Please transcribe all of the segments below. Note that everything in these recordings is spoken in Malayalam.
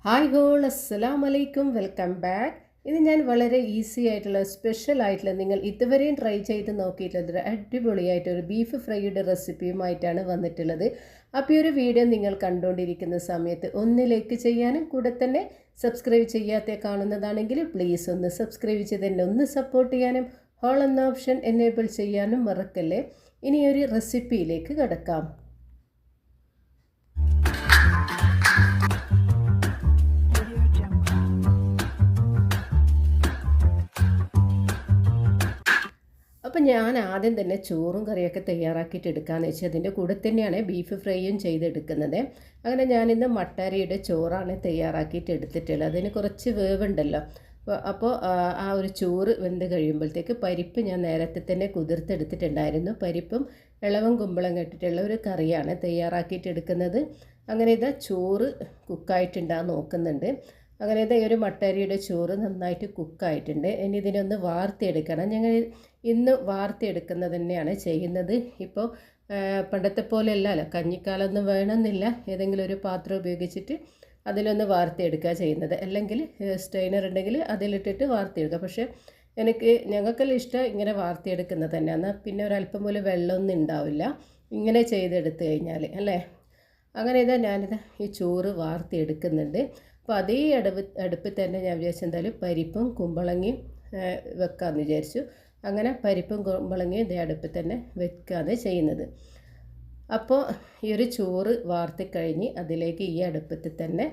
ഹായ് ഹോൾ അസ്സലാമു അലൈക്കും വെൽക്കം ബാക്ക്. ഇത് ഞാൻ വളരെ ഈസി ആയിട്ടുള്ള സ്പെഷ്യൽ ആയിട്ടുള്ള നിങ്ങൾ ഇതുവരെയും ട്രൈ ചെയ്ത് നോക്കിയിട്ടുള്ള അടിപൊളിയായിട്ടൊരു ബീഫ് ഫ്രൈയുടെ റെസിപ്പിയുമായിട്ടാണ് വന്നിട്ടുള്ളത്. അപ്പോൾ ഈ ഒരു വീഡിയോ നിങ്ങൾ കണ്ടുകൊണ്ടിരിക്കുന്ന സമയത്ത് ഒന്ന് ലൈക്ക് ചെയ്യാനും കൂടെ തന്നെ സബ്സ്ക്രൈബ് ചെയ്യാത്ത കാണുന്നതാണെങ്കിൽ പ്ലീസ് ഒന്ന് സബ്സ്ക്രൈബ് ചെയ്ത് തന്നെ ഒന്ന് സപ്പോർട്ട് ചെയ്യാനും ഹോൾ എന്ന ഓപ്ഷൻ എനേബിൾ ചെയ്യാനും മറക്കല്ലേ. ഇനി ഒരു റെസിപ്പിയിലേക്ക് കിടക്കാം. അപ്പം ഞാൻ ആദ്യം തന്നെ ചോറും കറിയൊക്കെ തയ്യാറാക്കിയിട്ട് എടുക്കാമെന്ന് വെച്ചാൽ അതിൻ്റെ കൂടെ തന്നെയാണ് ബീഫ് ഫ്രൈയും ചെയ്തെടുക്കുന്നത്. അങ്ങനെ ഞാനിന്ന് മട്ടരിയുടെ ചോറാണ് തയ്യാറാക്കിയിട്ട് എടുത്തിട്ടുള്ളത്. അതിന് കുറച്ച് വേവുണ്ടല്ലോ. അപ്പോൾ ആ ഒരു ചോറ് വെന്ത് കഴിയുമ്പോഴത്തേക്ക് പരിപ്പ് ഞാൻ നേരത്തെ തന്നെ കുതിർത്തെടുത്തിട്ടുണ്ടായിരുന്നു. പരിപ്പും ഇളവും കുമ്പളം കെട്ടിട്ടുള്ള ഒരു കറിയാണ് തയ്യാറാക്കിയിട്ട് എടുക്കുന്നത്. അങ്ങനെ ഇതാ ചോറ് കുക്കായിട്ടുണ്ടാകുന്ന നോക്കുന്നുണ്ട്. അങ്ങനെ ഇതാ ഒരു മട്ടരിയുടെ ചോറ് നന്നായിട്ട് കുക്കായിട്ടുണ്ട്. ഇനി ഇതിനൊന്ന് വാർത്തിയെടുക്കണം. ഞങ്ങൾ ഇന്ന് വാർത്തിയെടുക്കുന്നത് തന്നെയാണ് ചെയ്യുന്നത്. ഇപ്പോൾ പണ്ടത്തെ പോലെ അല്ലല്ലോ, കഞ്ഞിക്കാലൊന്നും വേണമെന്നില്ല. ഏതെങ്കിലും ഒരു പാത്രം ഉപയോഗിച്ചിട്ട് അതിലൊന്ന് വാർത്തിയെടുക്കുക ചെയ്യുന്നത്. അല്ലെങ്കിൽ സ്റ്റെയിനർ ഉണ്ടെങ്കിൽ അതിലിട്ടിട്ട് വാർത്തിയെടുക്കുക. പക്ഷേ ഞങ്ങൾക്കെല്ലാം ഇഷ്ടം ഇങ്ങനെ വാർത്തിയെടുക്കുന്നത് തന്നെയാണ്. പിന്നെ ഒരല്പം പോലും വെള്ളമൊന്നും ഉണ്ടാവില്ല ഇങ്ങനെ ചെയ്തെടുത്ത് കഴിഞ്ഞാൽ അല്ലേ. അങ്ങനെ ഇതാ ഞാനിതാ ഈ ചോറ് വാർത്തിയെടുക്കുന്നുണ്ട്. അപ്പോൾ അതേ അടുപ്പിൽ തന്നെ ഞാൻ വിചാരിച്ചു എന്തായാലും പരിപ്പും കുമ്പളങ്ങയും വെക്കാമെന്ന് വിചാരിച്ചു. അങ്ങനെ പരിപ്പും കുമ്പളങ്ങയും ഇതേ അടുപ്പിൽ തന്നെ വെക്കാതെ ചെയ്യുന്നത്. അപ്പോൾ ഈ ഒരു ചോറ് വാർത്തിക്കഴിഞ്ഞ് അതിലേക്ക് ഈ അടുപ്പത്തിൽ തന്നെ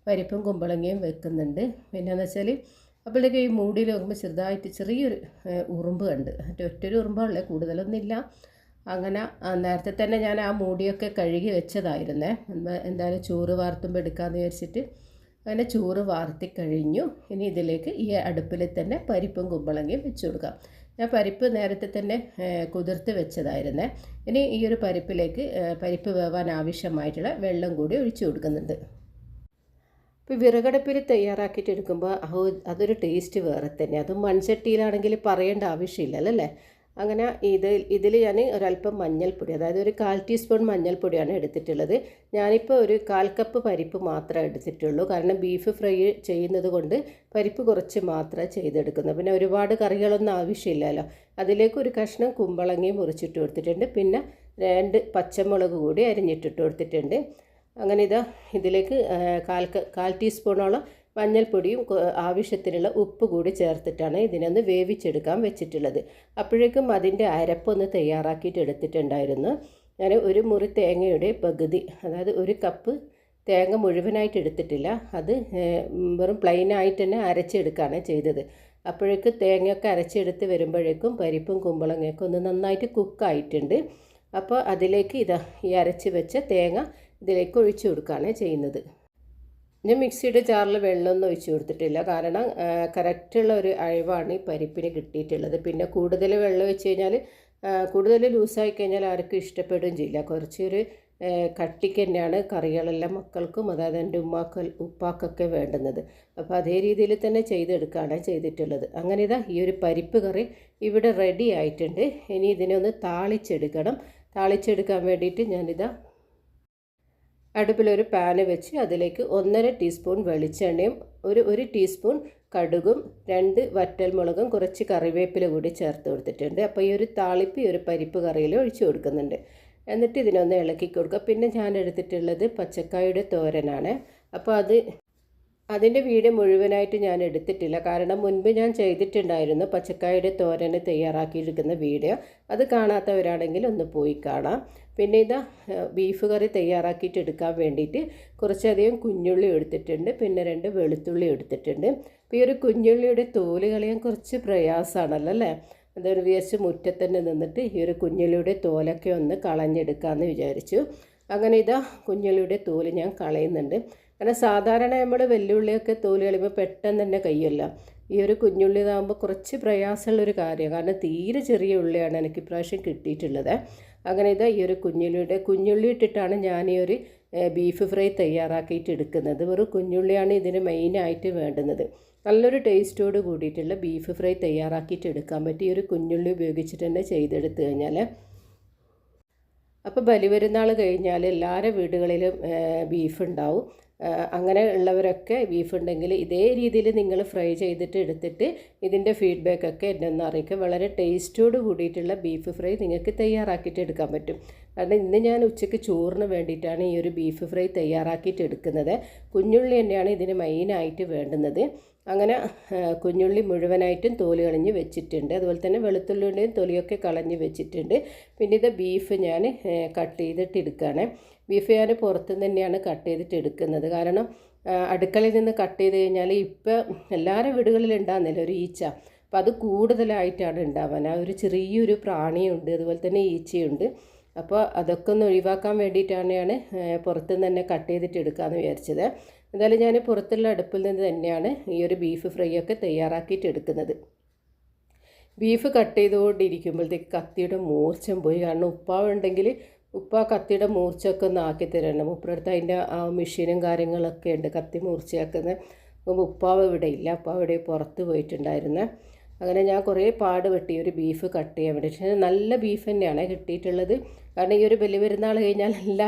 പരിപ്പും കുമ്പളങ്ങയും വെക്കുന്നുണ്ട്. പിന്നെയെന്ന് വെച്ചാൽ അപ്പോഴേക്ക് ഈ മൂടിയിൽ നോക്കുമ്പോൾ ചെറുതായിട്ട് ചെറിയൊരു ഉറുമ്പ് കണ്ട്. ഒറ്റൊരു ഉറുമ്പാണല്ലേ, കൂടുതലൊന്നുമില്ല. അങ്ങനെ നേരത്തെ തന്നെ ഞാൻ ആ മൂടിയൊക്കെ കഴുകി വെച്ചതായിരുന്നേ. എന്തായാലും ചോറ് വാർത്തുമ്പോൾ എടുക്കാമെന്ന് വിചാരിച്ചിട്ട് അങ്ങനെ ചോറ് വാർത്തി കഴിഞ്ഞു. ഇനി ഇതിലേക്ക് ഈ അടുപ്പിൽ തന്നെ പരിപ്പും കുമ്പളങ്ങയും വെച്ച് കൊടുക്കാം. ഞാൻ പരിപ്പ് നേരത്തെ തന്നെ കുതിർത്ത് വെച്ചതായിരുന്നേ. ഇനി ഈ ഒരു പരിപ്പിലേക്ക് പരിപ്പ് വേവാൻ ആവശ്യമായിട്ടുള്ള വെള്ളം കൂടി ഒഴിച്ചു കൊടുക്കുന്നുണ്ട്. ഇപ്പോൾ വിറകടുപ്പിൽ തയ്യാറാക്കിയിട്ട് എടുക്കുമ്പോൾ അതൊരു ടേസ്റ്റ് വേറെ തന്നെ. അതും മൺചട്ടിയിലാണെങ്കിൽ പറയേണ്ട ആവശ്യമില്ലല്ലോ അല്ലേ. അങ്ങനെ ഇതിൽ ഞാൻ ഒരല്പം മഞ്ഞൾപ്പൊടി, അതായത് ഒരു 1/4 ടീസ്പൂൺ മഞ്ഞൾപ്പൊടിയാണ് എടുത്തിട്ടുള്ളത്. ഞാനിപ്പോൾ ഒരു 1/4 കപ്പ് പരിപ്പ് മാത്രമേ എടുത്തിട്ടുള്ളൂ. കാരണം ബീഫ് ഫ്രൈ ചെയ്യുന്നത് കൊണ്ട് പരിപ്പ് കുറച്ച് മാത്രമേ ചെയ്തെടുക്കുന്നു. പിന്നെ ഒരുപാട് കറികളൊന്നും ആവശ്യമില്ലല്ലോ. അതിലേക്ക് ഒരു കഷ്ണം കുമ്പളങ്ങയും മുറിച്ചിട്ട് കൊടുത്തിട്ടുണ്ട്. പിന്നെ 2 പച്ചമുളക് കൂടി അരിഞ്ഞിട്ടിട്ട് കൊടുത്തിട്ടുണ്ട്. അങ്ങനെ ഇതിലേക്ക് 1/4 ടീസ്പൂണോളം മഞ്ഞൾപ്പൊടിയും ആവശ്യത്തിനുള്ള ഉപ്പ് കൂടി ചേർത്തിട്ടാണ് ഇതിനൊന്ന് വേവിച്ചെടുക്കാൻ വെച്ചിട്ടുള്ളത്. അപ്പോഴേക്കും അതിൻ്റെ അരപ്പൊന്ന് തയ്യാറാക്കിയിട്ട് എടുത്തിട്ടുണ്ടായിരുന്നു. ഞാൻ ഒരു മുറി തേങ്ങയുടെ പകുതി, അതായത് 1 കപ്പ് തേങ്ങ മുഴുവനായിട്ട് എടുത്തിട്ടില്ല. അത് വെറും പ്ലെയിനായിട്ട് തന്നെ അരച്ചെടുക്കുകയാണ് ചെയ്തത്. അപ്പോഴേക്കും തേങ്ങയൊക്കെ അരച്ചെടുത്ത് വരുമ്പോഴേക്കും പരിപ്പും കുമ്പളങ്ങയൊക്കെ ഒന്ന് നന്നായിട്ട് കുക്കായിട്ടുണ്ട്. അപ്പോൾ അതിലേക്ക് ഈ അരച്ച് വെച്ച തേങ്ങ ഇതിലേക്ക് ഒഴിച്ചു കൊടുക്കുകയാണ് ചെയ്യുന്നത്. ഞാൻ മിക്സിയുടെ ജാറിൽ വെള്ളമൊന്നും ഒഴിച്ച് കൊടുത്തിട്ടില്ല. കാരണം കറക്റ്റുള്ള ഒരു അയവാണ് ഈ പരിപ്പിന് കിട്ടിയിട്ടുള്ളത്. പിന്നെ കൂടുതൽ വെള്ളം ഒഴിച്ച് കഴിഞ്ഞാൽ കൂടുതൽ ലൂസായി കഴിഞ്ഞാൽ ആർക്കും ഇഷ്ടപ്പെടുകയും ചെയ്യില്ല. കുറച്ചൊരു കട്ടിക്ക് തന്നെയാണ് കറികളെല്ലാം മക്കൾക്കും, അതായത് എൻ്റെ ഉപ്പാക്കൊക്കെ വേണ്ടുന്നത്. അപ്പോൾ അതേ രീതിയിൽ തന്നെ ചെയ്തെടുക്കുകയാണ് ചെയ്തിട്ടുള്ളത്. അങ്ങനെ ഈ ഒരു പരിപ്പ് കറി ഇവിടെ റെഡി ആയിട്ടുണ്ട്. ഇനി ഇതിനൊന്ന് താളിച്ചെടുക്കണം. താളിച്ചെടുക്കാൻ വേണ്ടിയിട്ട് അടുപ്പിലൊരു പാന് വെച്ച് അതിലേക്ക് 1.5 ടീസ്പൂൺ വെളിച്ചെണ്ണയും ഒരു ടീസ്പൂൺ കടുകും 2 വറ്റൽമുളകും കുറച്ച് കറിവേപ്പില കൂടി ചേർത്ത് കൊടുത്തിട്ടുണ്ട്. അപ്പോൾ ഈ ഒരു താളിപ്പ് ഈ ഒരു പരിപ്പ് കറിയിൽ ഒഴിച്ചു കൊടുക്കുന്നുണ്ട്. എന്നിട്ട് ഇതിനൊന്ന് ഇളക്കി കൊടുക്കുക. പിന്നെ ഞാൻ എടുത്തിട്ടുള്ളത് പച്ചക്കായുടെ തോരനാണ്. അപ്പോൾ അതിൻ്റെ വീഡിയോ മുഴുവനായിട്ട് ഞാൻ എടുത്തിട്ടില്ല. കാരണം മുൻപ് ഞാൻ ചെയ്തിട്ടുണ്ടായിരുന്നു പച്ചക്കായുടെ തോരന് തയ്യാറാക്കിയിരിക്കുന്ന വീഡിയോ. അത് കാണാത്തവരാണെങ്കിൽ ഒന്ന് പോയി കാണാം. പിന്നെ ബീഫ് കറി തയ്യാറാക്കിയിട്ട് എടുക്കാൻ വേണ്ടിയിട്ട് കുറച്ചധികം കുഞ്ഞുള്ളി എടുത്തിട്ടുണ്ട്. പിന്നെ 2 വെളുത്തുള്ളി എടുത്തിട്ടുണ്ട്. അപ്പോൾ ഈ ഒരു കുഞ്ഞുള്ളിയുടെ തോല് കളയാൻ കുറച്ച് പ്രയാസമാണല്ലോ അല്ലേ. അതൊരു വിചാരിച്ച് മുറ്റത്തന്നെ നിന്നിട്ട് ഈ ഒരു കുഞ്ഞുള്ളിയുടെ തോലൊക്കെ ഒന്ന് കളഞ്ഞെടുക്കാമെന്ന് വിചാരിച്ചു. അങ്ങനെ കുഞ്ഞുള്ളിയുടെ തോല് ഞാൻ കളയുന്നുണ്ട്. കാരണം സാധാരണ നമ്മൾ വെല്ലുള്ളിയൊക്കെ തോല് കളയുമ്പോൾ പെട്ടെന്ന് തന്നെ കഴിയുമല്ലോ. ഈ ഒരു കുഞ്ഞുള്ളി ഇതാകുമ്പോൾ കുറച്ച് പ്രയാസമുള്ളൊരു കാര്യമാണ്. കാരണം തീരെ ചെറിയ ഉള്ളിയാണ് എനിക്ക് ഇപ്രാവശ്യം കിട്ടിയിട്ടുള്ളത്. അങ്ങനെ ഈ ഒരു കുഞ്ഞുള്ളി ഇട്ടിട്ടാണ് ഞാൻ ഈ ഒരു ബീഫ് ഫ്രൈ തയ്യാറാക്കിയിട്ട് എടുക്കുന്നത്. വെറും കുഞ്ഞുള്ളിയാണ് ഇതിന് മെയിനായിട്ട് വേണ്ടുന്നത്. നല്ലൊരു ടേസ്റ്റോട് കൂടിയിട്ടുള്ള ബീഫ് ഫ്രൈ തയ്യാറാക്കിയിട്ട് എടുക്കാൻ പറ്റി ഈ ഒരു കുഞ്ഞുള്ളി ഉപയോഗിച്ചിട്ട് തന്നെ ചെയ്തെടുത്തു കഴിഞ്ഞാൽ അപ്പോൾ ബലിപെരുന്നാൾ കഴിഞ്ഞാൽ എല്ലാവരുടെ വീടുകളിലും ബീഫ് ഉണ്ടാവും. അങ്ങനെ ഉള്ളവരൊക്കെ ബീഫ് ഉണ്ടെങ്കിൽ ഇതേ രീതിയിൽ നിങ്ങൾ ഫ്രൈ ചെയ്തിട്ട് എടുത്തിട്ട് ഇതിൻ്റെ ഫീഡ്ബാക്കൊക്കെ എന്നെ ഒന്ന് അറിയിക്കുക. വളരെ ടേസ്റ്റോട് കൂടിയിട്ടുള്ള ബീഫ് ഫ്രൈ നിങ്ങൾക്ക് തയ്യാറാക്കിയിട്ട് എടുക്കാൻ പറ്റും. കാരണം ഇന്ന് ഞാൻ ഉച്ചയ്ക്ക് ചോറിന് വേണ്ടിയിട്ടാണ് ഈ ഒരു ബീഫ് ഫ്രൈ തയ്യാറാക്കിയിട്ട് എടുക്കുന്നത്. കുഞ്ഞുള്ളി തന്നെയാണ് ഇതിന് മെയിനായിട്ട് വേണ്ടുന്നത്. അങ്ങനെ കുഞ്ഞുള്ളി മുഴുവനായിട്ടും തോല് കളഞ്ഞ് വെച്ചിട്ടുണ്ട്. അതുപോലെ തന്നെ വെളുത്തുള്ളിയുടെയും തൊലിയൊക്കെ കളഞ്ഞ് വെച്ചിട്ടുണ്ട്. പിന്നെ ഇത് ബീഫ് ഞാൻ കട്ട് ചെയ്തിട്ട് എടുക്കുകയാണ്. ബീഫ് ഞാൻ പുറത്തുനിന്ന് തന്നെയാണ് കട്ട് ചെയ്തിട്ട് എടുക്കുന്നത്. കാരണം അടുക്കളയിൽ നിന്ന് കട്ട് ചെയ്ത് കഴിഞ്ഞാൽ ഇപ്പം എല്ലാവരും വീടുകളിൽ ഉണ്ടാകുന്നില്ല ഒരു ഈച്ച. അപ്പോൾ അത് കൂടുതലായിട്ടാണ് ഉണ്ടാവാൻ. ആ ഒരു ചെറിയൊരു പ്രാണിയുണ്ട്, അതുപോലെ തന്നെ ഈച്ചയുണ്ട്. അപ്പോൾ അതൊക്കെ ഒന്ന് ഒഴിവാക്കാൻ വേണ്ടിയിട്ടാണ് ഞാൻ പുറത്തുനിന്ന് തന്നെ കട്ട് ചെയ്തിട്ട് എടുക്കാമെന്ന് വിചാരിച്ചത്. എന്തായാലും ഞാൻ പുറത്തുള്ള അടുപ്പിൽ നിന്ന് തന്നെയാണ് ഈ ഒരു ബീഫ് ഫ്രൈ ഒക്കെ തയ്യാറാക്കിയിട്ട് എടുക്കുന്നത്. ബീഫ് കട്ട് ചെയ്തുകൊണ്ടിരിക്കുമ്പോഴത്തേക്ക് കത്തിയുടെ മൂർച്ചം പോയി. കാരണം ഉപ്പാവുണ്ടെങ്കിൽ ഉപ്പ കത്തിയുടെ മൂർച്ചയൊക്കെ ഒന്ന് ആക്കി തരണം. ഉപ്പടുത്ത് അതിൻ്റെ ആ മെഷീനും കാര്യങ്ങളൊക്കെ ഉണ്ട് കത്തി മൂർച്ചയാക്കുന്നത്. അപ്പോൾ ഉപ്പാവ് ഇവിടെ ഇല്ല, ഉപ്പാവ് ഇവിടെ പുറത്ത് പോയിട്ടുണ്ടായിരുന്നു. അങ്ങനെ ഞാൻ കുറേ പാടുപെട്ടി ഒരു ബീഫ് കട്ട് ചെയ്യാൻ വേണ്ടി. പക്ഷേ നല്ല ബീഫ് തന്നെയാണ് കിട്ടിയിട്ടുള്ളത്. കാരണം ഈ ഒരു ബലിപെരുന്നാൾ കഴിഞ്ഞാൽ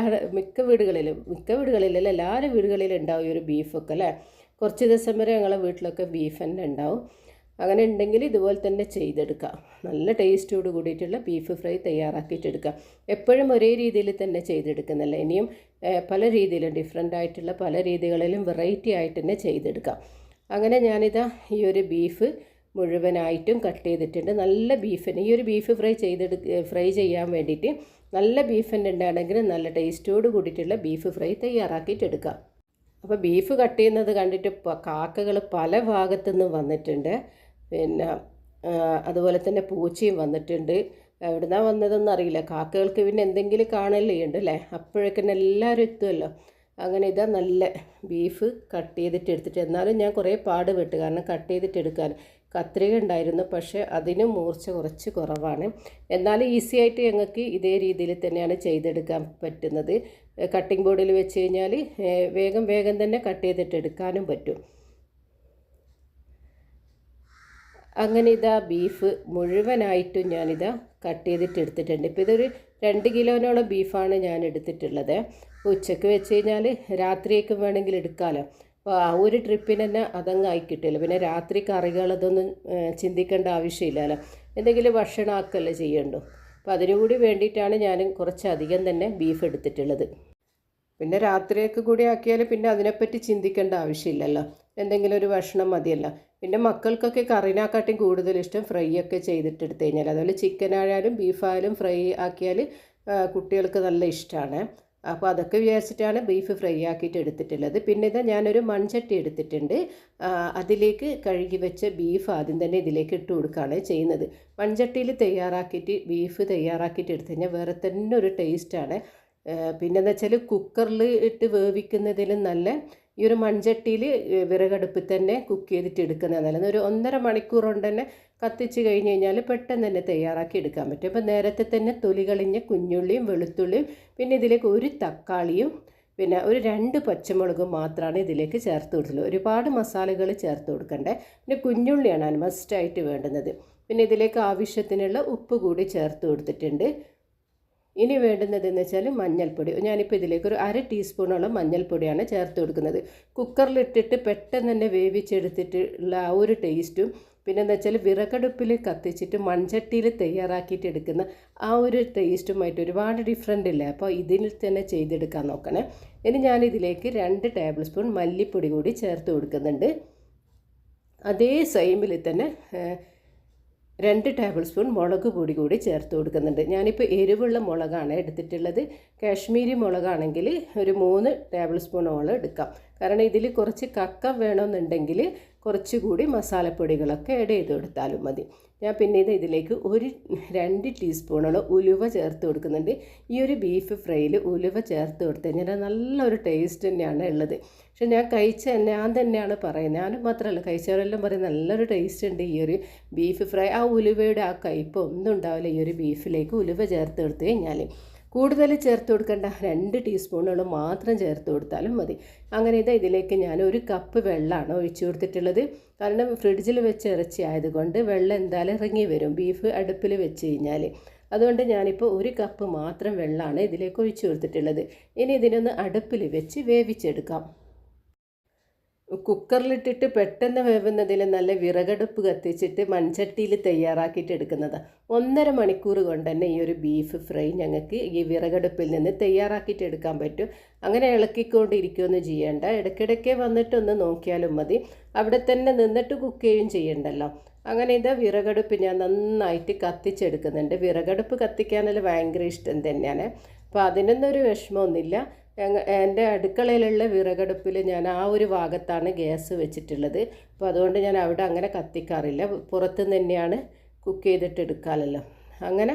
മിക്ക വീടുകളിലല്ല എല്ലാവരും വീടുകളിലും ഉണ്ടാവും ഈ ഒരു ബീഫൊക്കെ അല്ലേ. കുറച്ച് ദിവസം വരെ ഞങ്ങളെ വീട്ടിലൊക്കെ ബീഫ് തന്നെ ഉണ്ടാവും. അങ്ങനെ ഉണ്ടെങ്കിൽ ഇതുപോലെ തന്നെ ചെയ്തെടുക്കാം. നല്ല ടേസ്റ്റോട് കൂടിയിട്ടുള്ള ബീഫ് ഫ്രൈ തയ്യാറാക്കിയിട്ടെടുക്കാം. എപ്പോഴും ഒരേ രീതിയിൽ തന്നെ ചെയ്തെടുക്കുന്നില്ല, ഇനിയും പല രീതിയിലും ഡിഫറെൻ്റ് ആയിട്ടുള്ള പല രീതികളിലും വെറൈറ്റി ആയിട്ട് തന്നെ ചെയ്തെടുക്കാം. അങ്ങനെ ഞാനിതാ ഈ ഒരു ബീഫ് മുഴുവനായിട്ടും കട്ട് ചെയ്തിട്ടുണ്ട്. നല്ല ബീഫിന് ഈ ഒരു ബീഫ് ഫ്രൈ ചെയ്യാൻ വേണ്ടിയിട്ട് നല്ല ബീഫിൻ്റെ ഉണ്ടാണെങ്കിൽ നല്ല ടേസ്റ്റോട് കൂടിയിട്ടുള്ള ബീഫ് ഫ്രൈ തയ്യാറാക്കിയിട്ടെടുക്കാം. അപ്പോൾ ബീഫ് കട്ട് ചെയ്യുന്നത് കണ്ടിട്ട് കാക്കകൾ പല ഭാഗത്തുനിന്നും വന്നിട്ടുണ്ട്. പിന്നെ അതുപോലെ തന്നെ പൂച്ചയും വന്നിട്ടുണ്ട്. എവിടുന്നാണ് വന്നതെന്ന് അറിയില്ല. കാക്കകൾക്ക് പിന്നെ എന്തെങ്കിലും കാണല്ലേ ഉണ്ട് അല്ലേ, അപ്പോഴേക്കും എല്ലാവരും എത്തുമല്ലോ. അങ്ങനെ ഇതാ നല്ല ബീഫ് കട്ട് ചെയ്തിട്ട് എടുത്തിട്ട്, എന്നാലും ഞാൻ കുറേ പാടുപെട്ട്. കാരണം കട്ട് ചെയ്തിട്ട് എടുക്കാൻ കത്രിക ഉണ്ടായിരുന്നു, പക്ഷേ അതിന് മൂർച്ച കുറച്ച് കുറവാണ്. എന്നാലും ഈസി ആയിട്ട് ഞങ്ങൾക്ക് ഇതേ രീതിയിൽ തന്നെയാണ് ചെയ്തെടുക്കാൻ പറ്റുന്നത്. കട്ടിംഗ് ബോർഡിൽ വെച്ച് കഴിഞ്ഞാൽ വേഗം തന്നെ കട്ട് ചെയ്തിട്ട് എടുക്കാനും പറ്റും. അങ്ങനെ ഇതാ ബീഫ് മുഴുവനായിട്ടും ഞാനിതാ കട്ട് ചെയ്തിട്ട് എടുത്തിട്ടുണ്ട്. ഇപ്പോൾ ഇതൊരു 2 കിലോനോളം ബീഫാണ് ഞാൻ എടുത്തിട്ടുള്ളത്. ഉച്ചയ്ക്ക് വെച്ച് കഴിഞ്ഞാൽ രാത്രിയൊക്കെ വേണമെങ്കിൽ എടുക്കാമല്ലോ. അപ്പോൾ ആ ഒരു ട്രിപ്പിന് തന്നെ അതങ്ങ് ആയിക്കിട്ടില്ല. പിന്നെ രാത്രി കറികളതൊന്നും ചിന്തിക്കേണ്ട ആവശ്യമില്ലല്ലോ, എന്തെങ്കിലും ഭക്ഷണമാക്കല്ലേ ചെയ്യണ്ടോ. അപ്പോൾ അതിനു കൂടി വേണ്ടിയിട്ടാണ് ഞാൻ കുറച്ചധികം തന്നെ ബീഫ് എടുത്തിട്ടുള്ളത്. പിന്നെ രാത്രിയൊക്കെ കൂടി ആക്കിയാൽ പിന്നെ അതിനെപ്പറ്റി ചിന്തിക്കേണ്ട ആവശ്യമില്ലല്ലോ, എന്തെങ്കിലും ഒരു ഭക്ഷണം മതിയല്ലോ. പിന്നെ മക്കൾക്കൊക്കെ കറിനാക്കാട്ടും കൂടുതൽ ഇഷ്ടം ഫ്രൈ ഒക്കെ ചെയ്തിട്ടെടുത്ത് കഴിഞ്ഞാൽ, അതുപോലെ ചിക്കനായാലും ബീഫായാലും ഫ്രൈ ആക്കിയാൽ കുട്ടികൾക്ക് നല്ല ഇഷ്ടമാണ്. അപ്പോൾ അതൊക്കെ വിചാരിച്ചിട്ടാണ് ബീഫ് ഫ്രൈ ആക്കിയിട്ട് എടുത്തിട്ടുള്ളത്. പിന്നെ ഇതാ ഞാനൊരു മൺചട്ടി എടുത്തിട്ടുണ്ട്. അതിലേക്ക് കഴുകി വെച്ച ബീഫ് ആദ്യം തന്നെ ഇതിലേക്ക് ഇട്ട് കൊടുക്കുകയാണ് ചെയ്യുന്നത്. മൺചട്ടിയിൽ തയ്യാറാക്കിയിട്ട് ബീഫ് തയ്യാറാക്കിയിട്ട് എടുത്തു കഴിഞ്ഞാൽ വേറെ തന്നെ ഒരു ടേസ്റ്റാണ്. പിന്നെന്താ വെച്ചാൽ കുക്കറിൽ ഇട്ട് വേവിക്കുന്നതിലും നല്ല ഈ ഒരു മൺചട്ടിയിൽ വിറകടുപ്പിൽ തന്നെ കുക്ക് ചെയ്തിട്ട് എടുക്കുന്നത് നല്ലത്. ഒരു 1.5 മണിക്കൂർ കൊണ്ട് തന്നെ കത്തിച്ച് കഴിഞ്ഞ് കഴിഞ്ഞാൽ പെട്ടെന്ന് തന്നെ തയ്യാറാക്കി എടുക്കാൻ പറ്റും. അപ്പോൾ നേരത്തെ തന്നെ തൊലി കളഞ്ഞ കുഞ്ഞുള്ളിയും വെളുത്തുള്ളിയും പിന്നെ ഇതിലേക്ക് ഒരു തക്കാളിയും പിന്നെ ഒരു 2 പച്ചമുളകും മാത്രമാണ് ഇതിലേക്ക് ചേർത്ത് കൊടുത്തുള്ളൂ. ഒരുപാട് മസാലകൾ ചേർത്ത് കൊടുക്കണ്ടേ. പിന്നെ കുഞ്ഞുള്ളിയാണ് മസ്റ്റായിട്ട് വേണ്ടുന്നത്. പിന്നെ ഇതിലേക്ക് ആവശ്യത്തിനുള്ള ഉപ്പ് കൂടി ചേർത്ത് കൊടുത്തിട്ടുണ്ട്. ഇനി വേണ്ടുന്നതെന്ന് വെച്ചാൽ മഞ്ഞൾപ്പൊടി. ഞാനിപ്പോൾ ഇതിലേക്ക് ഒരു 1/2 ടീസ്പൂണോളം മഞ്ഞൾപ്പൊടിയാണ് ചേർത്ത് കൊടുക്കുന്നത്. കുക്കറിലിട്ടിട്ട് പെട്ടെന്ന് തന്നെ വേവിച്ചെടുത്തിട്ടുള്ള ആ ഒരു ടേസ്റ്റും പിന്നെ എന്താ വെച്ചാൽ വിറകടുപ്പിൽ കത്തിച്ചിട്ട് മൺചട്ടിയിൽ തയ്യാറാക്കിയിട്ട് എടുക്കുന്ന ആ ഒരു ടേസ്റ്റുമായിട്ട് ഒരുപാട് ഡിഫറൻ്റ് ഇല്ല. അപ്പോൾ ഇതിൽ തന്നെ ചെയ്തെടുക്കാൻ നോക്കണേ. ഇനി ഞാനിതിലേക്ക് 2 ടേബിൾ സ്പൂൺ മല്ലിപ്പൊടി കൂടി ചേർത്ത് കൊടുക്കുന്നുണ്ട്. അതേ സെയിമിൽ തന്നെ 2 ടേബിൾ സ്പൂൺ മുളക് പൊടി കൂടി ചേർത്ത് കൊടുക്കുന്നുണ്ട്. ഞാനിപ്പോൾ എരിവുള്ള മുളകാണ് എടുത്തിട്ടുള്ളത്. കാശ്മീരി മുളകാണെങ്കിൽ ഒരു 3 ടേബിൾ സ്പൂണോളം എടുക്കാം. കാരണം ഇതിൽ കുറച്ച് കക്ക വേണമെന്നുണ്ടെങ്കിൽ കുറച്ചുകൂടി മസാലപ്പൊടികളൊക്കെ ആഡ് ചെയ്ത് കൊടുത്താലും മതി. ഞാൻ പിന്നെ ഇതിലേക്ക് ഒരു 2 ടീസ്പൂണോളം ഉലുവ ചേർത്ത് കൊടുക്കുന്നുണ്ട്. ഈ ഒരു ബീഫ് ഫ്രൈയിൽ ഉലുവ ചേർത്ത് കൊടുത്തു കഴിഞ്ഞാൽ നല്ലൊരു ടേസ്റ്റ് തന്നെയാണ് ഉള്ളത്. പക്ഷെ ഞാൻ തന്നെയാണ് പറയുന്നത്, ഞാനും മാത്രമല്ല കഴിച്ചവരെല്ലാം പറയും നല്ലൊരു ടേസ്റ്റ് ഉണ്ട് ഈ ഒരു ബീഫ് ഫ്രൈ. ആ ഉലുവയുടെ ആ കയ്പ്പ് ഒന്നും ഉണ്ടാവില്ല ഈ ഒരു ബീഫിലേക്ക് ഉലുവ ചേർത്ത് കൊടുത്തു കഴിഞ്ഞാൽ. കൂടുതൽ ചേർത്ത് കൊടുക്കേണ്ട 2 ടീസ്പൂണോളം മാത്രം ചേർത്ത് കൊടുത്താലും മതി. അങ്ങനെ ഇതിലേക്ക് ഞാൻ 1 കപ്പ് വെള്ളമാണ് ഒഴിച്ചു കൊടുത്തിട്ടുള്ളത്. കാരണം ഫ്രിഡ്ജിൽ വെച്ച് ഇറച്ചി ആയതുകൊണ്ട് വെള്ളം എന്തായാലും ഇറങ്ങി വരും ബീഫ് അടുപ്പിൽ വെച്ച് കഴിഞ്ഞാൽ. അതുകൊണ്ട് ഞാനിപ്പോൾ 1 കപ്പ് മാത്രം വെള്ളമാണ് ഇതിലേക്ക് ഒഴിച്ചു കൊടുത്തിട്ടുള്ളത്. ഇനി ഇതിനൊന്ന് അടുപ്പിൽ വെച്ച് വേവിച്ചെടുക്കാം. കുക്കറിലിട്ടിട്ട് പെട്ടെന്ന് വേവുന്നതിൽ നല്ല വിറകടുപ്പ് കത്തിച്ചിട്ട് മൺചട്ടിയിൽ തയ്യാറാക്കിയിട്ട് എടുക്കുന്നത്. 1.5 മണിക്കൂർ കൊണ്ട് തന്നെ ഈ ഒരു ബീഫ് ഫ്രൈ ഞങ്ങൾക്ക് ഈ വിറകടുപ്പിൽ നിന്ന് തയ്യാറാക്കിയിട്ട് എടുക്കാൻ പറ്റും. അങ്ങനെ ഇളക്കിക്കൊണ്ടിരിക്കുകയൊന്നും ചെയ്യേണ്ട, ഇടയ്ക്കിടയ്ക്ക് വന്നിട്ടൊന്ന് നോക്കിയാലും മതി. അവിടെ തന്നെ നിന്നിട്ട് കുക്ക് ചെയ്യുകയും ചെയ്യണ്ടല്ലോ. അങ്ങനെ ഇതാ വിറകടുപ്പ് ഞാൻ നന്നായിട്ട് കത്തിച്ചെടുക്കുന്നുണ്ട്. വിറകടുപ്പ് കത്തിക്കാനെല്ലാം ഭയങ്കര ഇഷ്ടം തന്നെയാണ്. അപ്പോൾ അതിനൊന്നും ഒരു വിഷമമൊന്നുമില്ല. എൻ്റെ അടുക്കളയിലുള്ള വിറകടുപ്പിൽ ഞാൻ ആ ഒരു ഭാഗത്താണ് ഗ്യാസ് വെച്ചിട്ടുള്ളത്. അപ്പോൾ അതുകൊണ്ട് ഞാൻ അവിടെ അങ്ങനെ കത്തിക്കാറില്ല, പുറത്തുനിന്ന് തന്നെയാണ് കുക്ക് ചെയ്തിട്ട് എടുക്കാമല്ലോ. അങ്ങനെ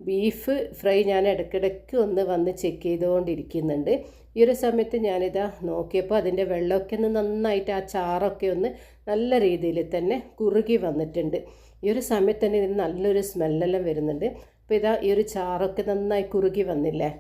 ബീഫ് ഫ്രൈ ഞാൻ ഇടയ്ക്കിടയ്ക്ക് ഒന്ന് വന്ന് ചെക്ക് ചെയ്തുകൊണ്ടിരിക്കുന്നുണ്ട്. ഈ ഒരു സമയത്ത് ഞാനിതാ നോക്കിയപ്പോൾ അതിൻ്റെ വെള്ളമൊക്കെ ഒന്ന് നന്നായിട്ട്, ആ ചാറൊക്കെ ഒന്ന് നല്ല രീതിയിൽ തന്നെ കുറുകി വന്നിട്ടുണ്ട്. ഈ ഒരു സമയത്ത് തന്നെ ഇതിന് നല്ലൊരു സ്മെല്ലെല്ലാം വരുന്നുണ്ട്. അപ്പോൾ ഇതാ ഈ ഒരു ചാറൊക്കെ നന്നായി കുറുകി വന്നില്ലേ.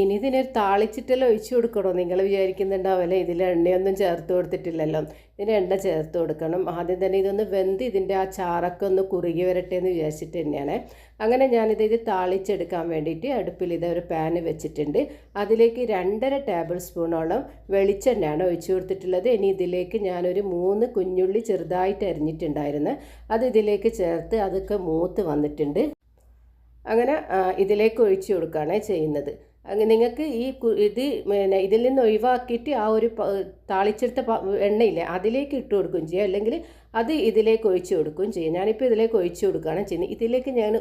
ഇനി ഇതിനൊരു താളിച്ചിട്ടെല്ലാം ഒഴിച്ചു കൊടുക്കണോ? നിങ്ങൾ വിചാരിക്കുന്നുണ്ടാവല്ലേ, ഇതിൽ എണ്ണയൊന്നും ചേർത്ത് കൊടുത്തിട്ടില്ലല്ലോ. ഇതിന് എണ്ണ ചേർത്ത് കൊടുക്കണം. ആദ്യം തന്നെ ഇതൊന്ന് വെന്ത് ഇതിൻ്റെ ആ ചാറൊക്കെ ഒന്ന് കുറുകി വരട്ടെ എന്ന് വിചാരിച്ചിട്ട് തന്നെയാണ്. അങ്ങനെ ഞാനിത് താളിച്ചെടുക്കാൻ വേണ്ടിയിട്ട് അടുപ്പിൽ ഇതൊരു പാന് വെച്ചിട്ടുണ്ട്. അതിലേക്ക് 2.5 ടേബിൾ സ്പൂണോളം വെളിച്ചെണ്ണയാണ് ഒഴിച്ചു കൊടുത്തിട്ടുള്ളത്. ഇനി ഇതിലേക്ക് ഞാനൊരു 3 കുഞ്ഞുള്ളി ചെറുതായിട്ട് അരിഞ്ഞിട്ടുണ്ടായിരുന്നു, അത് ഇതിലേക്ക് ചേർത്ത് അതൊക്കെ മൂത്ത് വന്നിട്ടുണ്ട്. അങ്ങനെ ഇതിലേക്ക് ഒഴിച്ചു കൊടുക്കുകയാണ് ചെയ്യുന്നത്. അങ്ങനെ നിങ്ങൾക്ക് ഇത് പിന്നെ ഇതിൽ നിന്ന് ഒഴിവാക്കിയിട്ട് ആ ഒരു താളിച്ചെടുത്ത എണ്ണയില്ലേ അതിലേക്ക് ഇട്ട് കൊടുക്കുകയും ചെയ്യുക, അല്ലെങ്കിൽ അത് ഇതിലേക്ക് ഒഴിച്ച് കൊടുക്കുകയും ചെയ്യും. ഞാനിപ്പോൾ ഇതിലേക്ക് ഒഴിച്ച് കൊടുക്കുകയാണ് ചെയ്യുന്നത്. ഇതിലേക്ക് ഞാൻ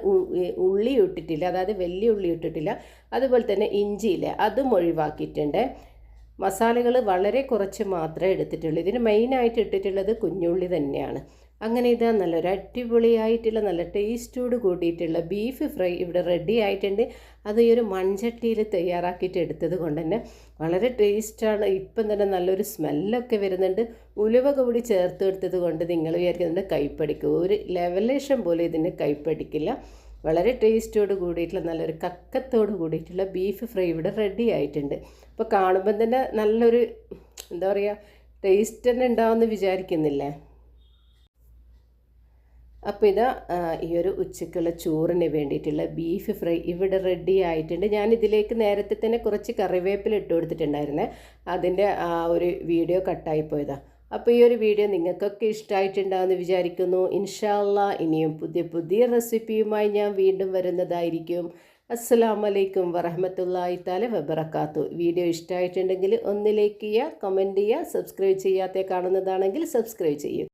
ഉള്ളി ഇട്ടിട്ടില്ല, അതായത് വലിയ ഉള്ളി ഇട്ടിട്ടില്ല. അതുപോലെ തന്നെ ഇഞ്ചിയില്ലേ അതും ഒഴിവാക്കിയിട്ടുണ്ട്. മസാലകൾ വളരെ കുറച്ച് മാത്രമേ എടുത്തിട്ടുള്ളൂ. ഇതിന് മെയിനായിട്ട് ഇട്ടിട്ടുള്ളത് കുഞ്ഞുള്ളി തന്നെയാണ്. അങ്ങനെ ഇതാ നല്ലൊരു അടിപൊളിയായിട്ടുള്ള നല്ല ടേസ്റ്റോട് കൂടിയിട്ടുള്ള ബീഫ് ഫ്രൈ ഇവിടെ റെഡി ആയിട്ടുണ്ട്. അത് ഈ ഒരു മൺചട്ടിയിൽ തയ്യാറാക്കിയിട്ട് എടുത്തത് കൊണ്ട് തന്നെ വളരെ ടേസ്റ്റാണ്. ഇപ്പം തന്നെ നല്ലൊരു സ്മെല്ലൊക്കെ വരുന്നുണ്ട്. ഉലുവ കൂടി ചേർത്ത് എടുത്തത് കൊണ്ട് നിങ്ങൾ വിചാരിക്കുന്നുണ്ട് കൈപ്പടിക്കും, ഒരു ലെവലേഷൻ പോലെ ഇതിന് കൈപ്പടിക്കില്ല. വളരെ ടേസ്റ്റോട് കൂടിയിട്ടുള്ള നല്ലൊരു കക്കത്തോട് കൂടിയിട്ടുള്ള ബീഫ് ഫ്രൈ ഇവിടെ റെഡി ആയിട്ടുണ്ട്. അപ്പോൾ കാണുമ്പം തന്നെ നല്ലൊരു എന്താ പറയുക ടേസ്റ്റ് തന്നെ ഉണ്ടാവുമെന്ന് വിചാരിക്കുന്നില്ലേ. അപ്പോൾ ഇതാ ഈ ഒരു ഉച്ചക്കുള്ള ചോറിന് വേണ്ടിയിട്ടുള്ള ബീഫ് ഫ്രൈ ഇവിടെ റെഡി ആയിട്ടുണ്ട്. ഞാനിതിലേക്ക് നേരത്തെ തന്നെ കുറച്ച് കറിവേപ്പില ഇട്ട് കൊടുത്തിട്ടുണ്ടായിരുന്നേ, അതിൻ്റെ ആ ഒരു വീഡിയോ കട്ടായി പോയതാണ്. അപ്പോൾ ഈ ഒരു വീഡിയോ നിങ്ങൾക്കൊക്കെ ഇഷ്ടമായിട്ടുണ്ടാവുമെന്ന് വിചാരിക്കുന്നു. ഇൻഷാ അല്ലാഹ് ഇനിയും പുതിയ പുതിയ റെസിപ്പിയുമായി ഞാൻ വീണ്ടും വരുന്നതായിരിക്കും. അസ്സലാമു അലൈക്കും വറഹ്മത്തുള്ളാഹി തആല വബറകാതുഹു. വീഡിയോ ഇഷ്ടമായിട്ടുണ്ടെങ്കിൽ ഒന്ന് ലൈക്ക് ചെയ്യുക, കമൻറ്റ് ചെയ്യുക, സബ്സ്ക്രൈബ് ചെയ്യാത്ത കാണുന്നതാണെങ്കിൽ സബ്സ്ക്രൈബ് ചെയ്യും.